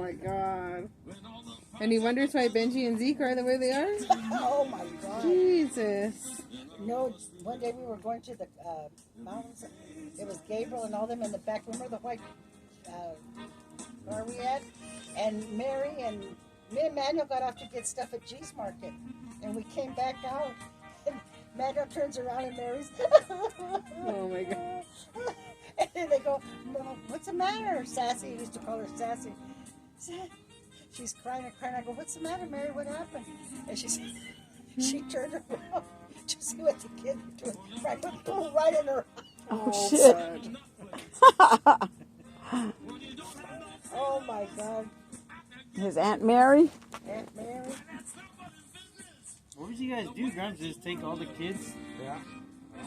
my God. And he wonders why Benji and Zeke are the way they are? Oh my God. Jesus. No, one day we were going to the mountains. It was Gabriel and all them in the back. Remember the white, where we at? And Mary and me and Manuel got off to get stuff at G's Market. And we came back out. And Manuel turns around and Mary's. Oh my God. And then they go, Mom, what's the matter? Sassy, he used to call her Sassy. She's crying and crying. I go, what's the matter, Mary? What happened? And she turned around to see what the kids were doing. Right, boom, right in her. Oh, shit. Oh my God. His Aunt Mary? Aunt Mary. What would you guys do, Grams? Just take all the kids? Yeah.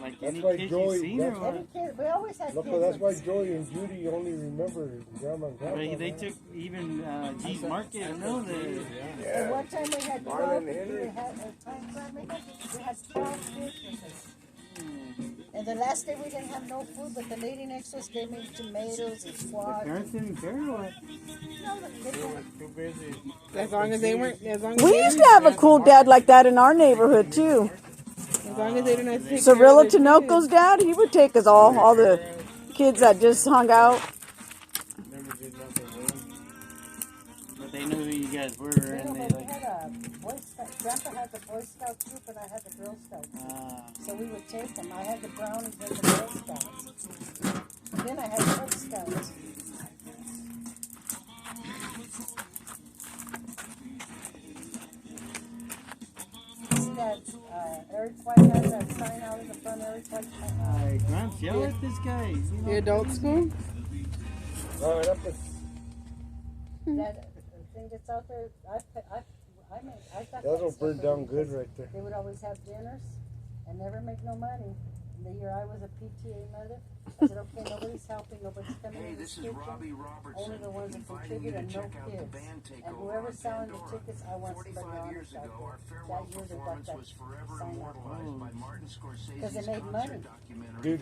Like That's any why kids Joey- you've seen or that's- what? Every kid, we always had Look, kids. that's why Joey and Judy only remember Grandma and Grandpa. But they took even G's Market. I know that. And one time we had 12, Marlon we Henry. had, we had 12 kids with us. And the last day we didn't have no food, but the lady next to us gave me tomatoes and squash. Parents didn't care or what? No, the kids They were- were too busy. As long as they weren't, as long as We they used to didn't- have a cool dad like that in our neighborhood, too. As long as they didn't have to take Cirilla care of their Tinoco's kids. dad, he would take us all the kids that just hung out. Never did nothing wrong. But they knew who you guys were, You know, and they but we like. had a Boy Scout, Grandpa had the Boy Scout troop and I had the Girl Scout troop. So we would take them. I had the Brownies and the Girl Scouts. And then I had Cub Scouts. See that Eric White has that sign out in the front, Eric White? Hey, Grams, yell at this guy. You know? The adult school? No, that was, That thing that's out there, I got that'll that burn stuff down because good right there. They would always have dinners and never make no money. And the year I was a PTA mother, I said, okay, nobody's helping, nobody's coming in the kitchen. Only the ones that contribute and no kids. And whoever's selling the tickets, I want somebody on it. That year they got that sign up. Because they made money. Dude,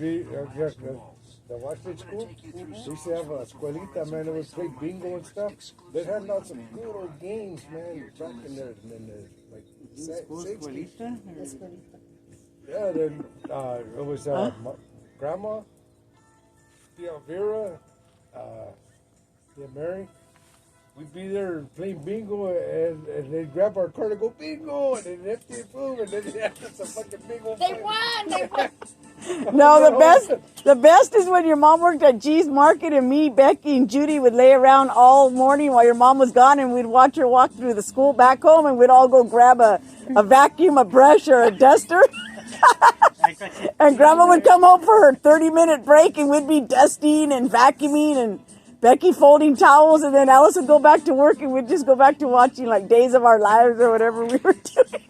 the Washington school, we used to have a escuelita, man. It was play bingo and stuff. They had lots of good old games, man, back in the like, School 60s. escuelita? That's what he Yeah, then it was Grandma, Tia Vera, Tia Mary. We'd be there playing bingo, and they'd grab our card and go bingo, and then empty it, boom, and then they'd have some fucking bingo. They won! They won! No, the best is when your mom worked at G's Market and me, Becky, and Judy would lay around all morning while your mom was gone, and we'd watch her walk through the school back home, and we'd all go grab a vacuum, a brush, or a duster. And Grandma would come home for her 30-minute break, and we'd be dusting and vacuuming, and Becky folding towels, and then Alice would go back to work, and we'd just go back to watching like Days of Our Lives or whatever we were doing.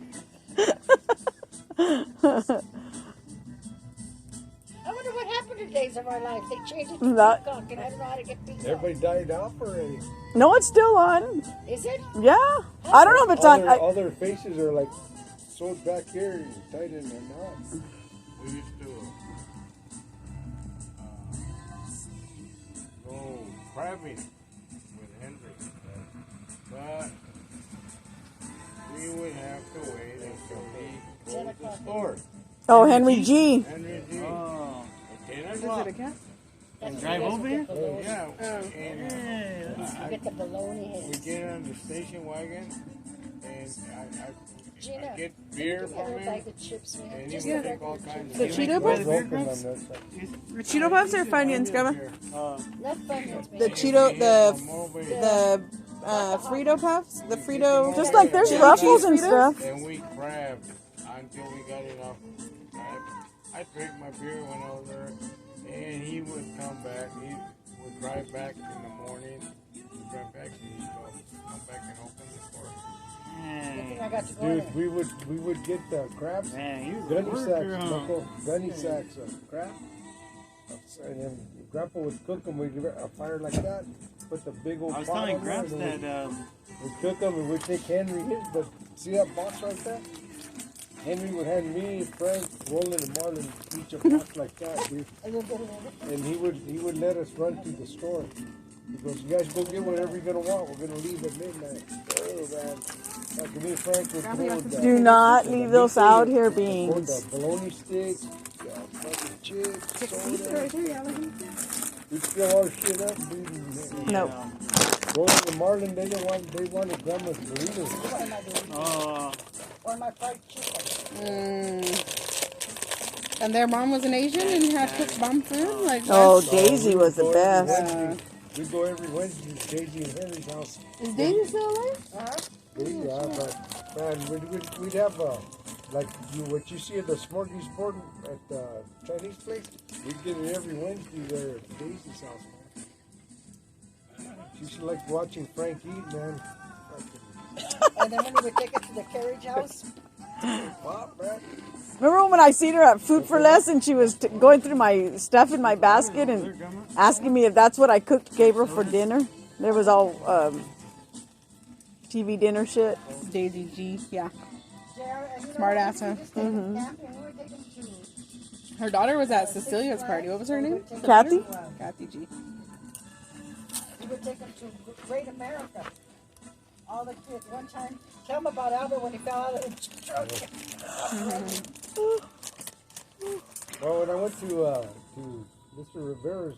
I wonder what happened to Days of Our Life. They changed it to Not- Peacock, and I don't know how to get Peacock. Everybody died off already. No, it's still on. Is it? Yeah. I don't know if it's on. All their faces are like sewed back here and tied in their knots. We used to go crabbing with Henry, but we would have to wait until he goes to the store. Oh, Henry G. Henry G. Oh. At 10 Is o'clock. it a cat? And drive over here? Yeah, Oh. and You get the bologna we heads. get on the station wagon, and I Gina, get beer you from ever buy him, the chips we have? and he Just would the take all regular kinds The of Cheeto beer. Puffs? Open on that side. The Cheeto Puffs are Funyuns, Grandma. Not Funyuns, The man. Cheeto, the Mobile. Frito Puffs, the Frito. Just like there's Chili ruffles cheese and Fritos? stuff. And we crabbed until we got enough. I drank my beer when I was there, and he would come back. He would drive back in the morning. He'd drive back and he'd go come back and open the store. I think I Man, got to go in Dude, we would get the crabs, man, he was a gunny worker, sacks, huh? local gunny sacks of crab. And then Grandpa would cook them. We'd give it a fire like that. Put the big old I was pot telling on there, Gramps and that we'd cook them and we'd take Henry his. But see that box right there? Henry would hand me, Frank, Roland, and Marlon each a box like that, dude. a little bit of it. And he would let us run to the store He goes, you guys go get whatever you're going to want. We're going to leave at midnight. Oh, man. Like me and Frank would Do not leave those out here, the beans. bologna sticks, fucking chips, soda. Right there, yeah, look at that. We'd fill our shit up. Nope. Going to Marlin, they wanted grandma's burritos. What am I doing? Oh, Or my fried chicken. And their mom was an Asian and had cooked bomb food? Like, Oh, what? Daisy was the best. We go every Wednesday to Daisy and Henry's house. Is Daisy still alive? Yeah, but man, we'd have like what you see at the smorgasbord at the Chinese place. We'd get it every Wednesday there at Daisy's house, man. She used to like watching Frank eat, man. And then when we would take it to the carriage house. Pop, man. Remember when I seen her at Food for Less and she was going through my stuff in my basket and asking me if that's what I cooked Gabriel for dinner? There was all TV dinner shit. Daisy G, yeah. And you Smart know, ass, huh? we just take them camping. We would take them to Her daughter was at Cecilia's party. What was her name? Kathy? Kathy G. We would take them to Great America. All the kids. One time, tell them about Albert when he fell out of the truck. Well, when I went to Mr. Rivera's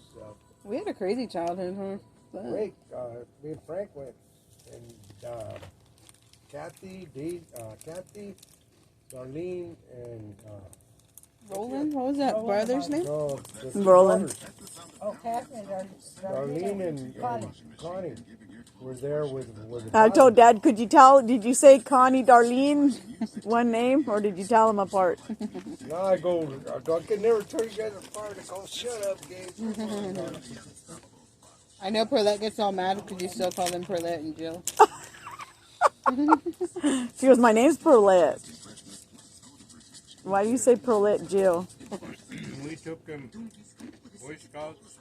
We had a crazy childhood, huh? wake, me and Frank went, and Kathy, Darlene, and Roland? What was that brother's name? no, the two Roland. daughters, Oh, Kathy and Darlene and Connie were there with I told Dad, did you say Connie, Darlene, one name, or did you tell them apart? No, I could never tell you guys apart. I go, shut up, Gabe. I know Perlette gets all mad because you still call them Perlette and Jill. She goes, my name's Perlette. Why do you say Perlette Jill? We took them Boy Scouts,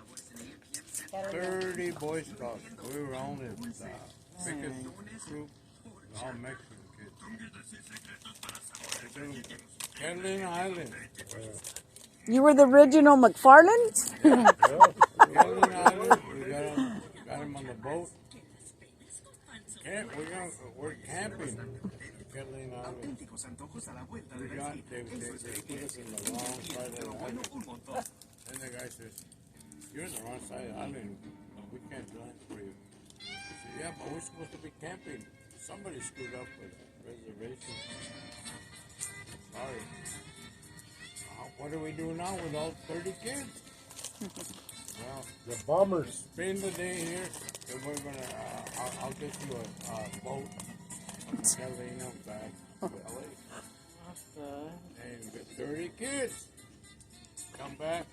30 Boy Scouts. We were only the biggest group, all Mexican kids. We took them to Catalina Island. You were the original McFarlands? Catalina Island, we got them on the boat. We're camping. Catalina Island. They put us in the wrong side of the island. Then the guy says, you're in the wrong side of the island. We can't land for you. I said, yeah, but we're supposed to be camping. Somebody screwed up with reservation. Sorry. What do we do now with all 30 kids? Well, The bombers. spend the day here, and we're gonna. I'll get you a boat from Catalina back to LA. And get 30 kids. Come back.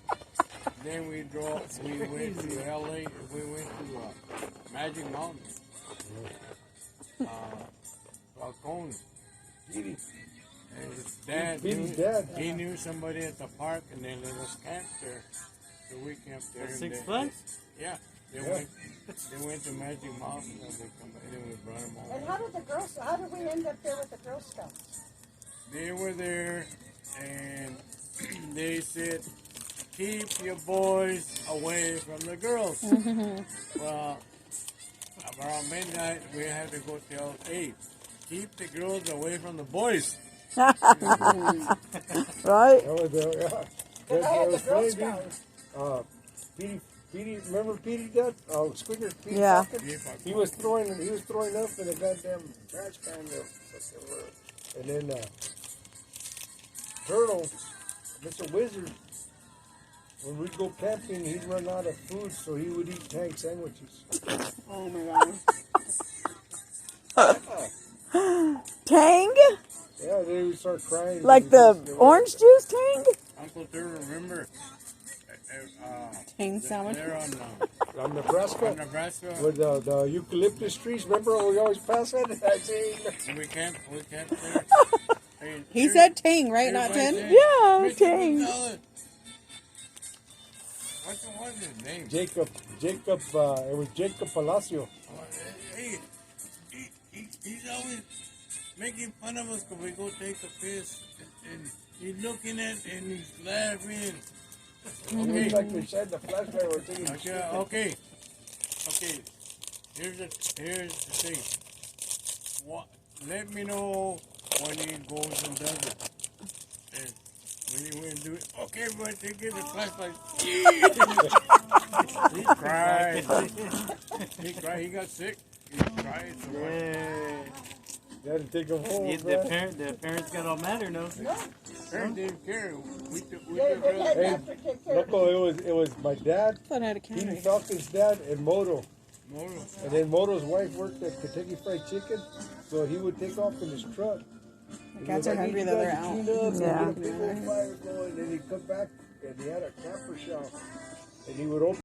Then we went to LA. We went to Magic Mountain. Falcone. And his dad, Petey's dad. he knew somebody at the park, and they let us camp there. So we camped there. and Six they- Flags? Yeah. They went to Magic Mountain, and they come back, and then we brought them all. And how did we end up there with the Girl Scouts? They were there, and they said, keep your boys away from the girls. Well, around midnight, we had to go tell, hey, keep the girls away from the boys. Right? That was the, I had the Girl funny, Scouts. dude. Petey, remember Petey dad? Oh, Squeaker. Petey Yeah. Falcon? He was throwing up in the goddamn trash can there. And then Turtle, Mr. Wizard, when we'd go camping, he'd run out of food, so he would eat tank sandwiches. Oh my god. Tang? Yeah, they would start crying. Like the orange juice Tang? Uncle Turtle, remember? Tang sandwich. They're on Nebraska. Nebraska. With the eucalyptus trees, remember we always pass it? I say, We camped there. And He said Tang, right? Not everybody 10? said, Yeah, "Mr. Tang." Gonzalez." What's his name? Jacob, it was Jacob Palacio. Hey, he's always making fun of us because we go take a piss. And he's looking at and he's laughing. It looks like we shed the flashlight. We're taking Okay. Okay, here's the thing. What? Let me know when he goes and does it. And when he went to do it, okay, but they get the flashlight. He cried. He cried. He got sick. He cried so much. Yeah. You had to take him home, The man. parents got all mad or no? Parents didn't care. We took They care had of Hey, to take care of Loco, it was my dad, I thought I had a King counter. Falcon's dad, and Moto. Moto. And then Moto's wife worked at Kentucky Fried Chicken, so he would take off in his truck. The cats are hungry though, they're out. Yeah. Get a big old fire going, and he'd come back, and he had a camper shop, and he would open